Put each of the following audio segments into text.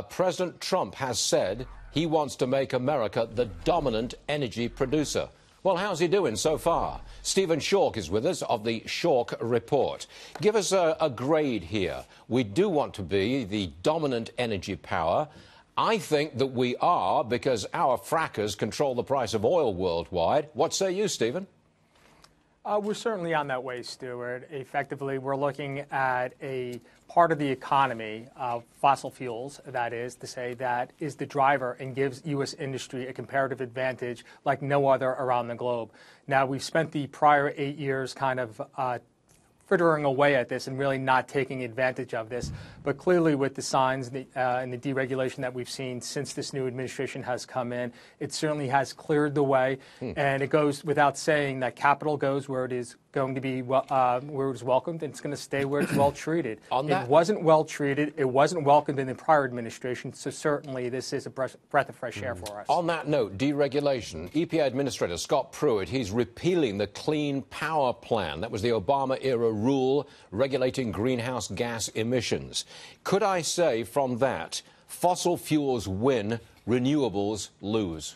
President Trump has said he wants to make America the dominant energy producer. Well, how's he doing so far? Stephen Schork is with us of the Schork Report. Give us a grade here. We do want to be the dominant energy power. I think that we are because our frackers control the price of oil worldwide. What say you, Stephen? We're certainly on that way, Stuart. Effectively, we're looking at a part of the economy, fossil fuels, that is, to say that is the driver and gives U.S. industry a comparative advantage like no other around the globe. Now, we've spent the prior 8 years kind of frittering away at this and really not taking advantage of this. But clearly with the signs and the deregulation that we've seen since this new administration has come in, it certainly has cleared the way. And it goes without saying that capital goes where it is going to be where it is welcomed, and it's going to stay where it's well treated. It wasn't well treated. It wasn't welcomed in the prior administration. So certainly this is a breath of fresh air for us. On that note, deregulation, EPA Administrator Scott Pruitt, he's repealing the Clean Power Plan. That was the Obama-era rule regulating greenhouse gas emissions. Could I say from that, fossil fuels win, renewables lose?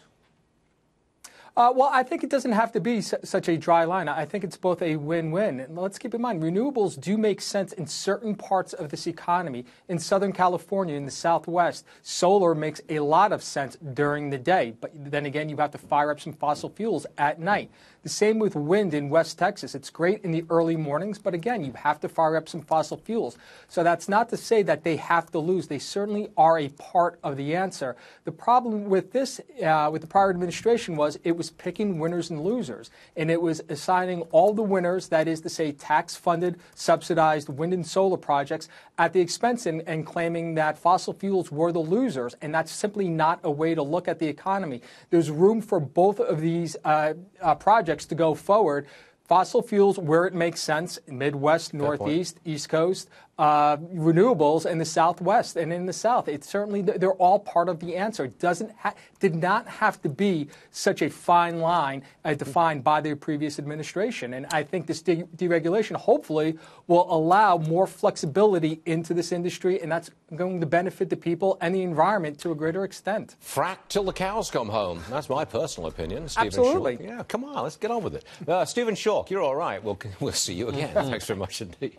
Well, I think it doesn't have to be such a dry line. I think it's both a win-win. And let's keep in mind, renewables do make sense in certain parts of this economy. In Southern California, in the Southwest, solar makes a lot of sense during the day. But then again, you have to fire up some fossil fuels at night. The same with wind in West Texas. It's great in the early mornings, but again, you have to fire up some fossil fuels. So that's not to say that they have to lose. They certainly are a part of the answer. The problem with this, with the prior administration, was it was picking winners and losers, and it was assigning all the winners, that is to say tax-funded, subsidized wind and solar projects, at the expense and claiming that fossil fuels were the losers, and that's simply not a way to look at the economy. There's room for both of these projects to go forward. Fossil fuels where it makes sense, Midwest, Northeast, East Coast, renewables in the Southwest and in the South. It's certainly, they're all part of the answer. It did not have to be such a fine line defined by the previous administration. And I think this deregulation hopefully will allow more flexibility into this industry, and that's going to benefit the people and the environment to a greater extent. Frack till the cows come home. That's my personal opinion. Stephen Absolutely. Schork. Yeah, come on, let's get on with it. Stephen Schork, you're all right. We'll see you again. Thanks very much indeed.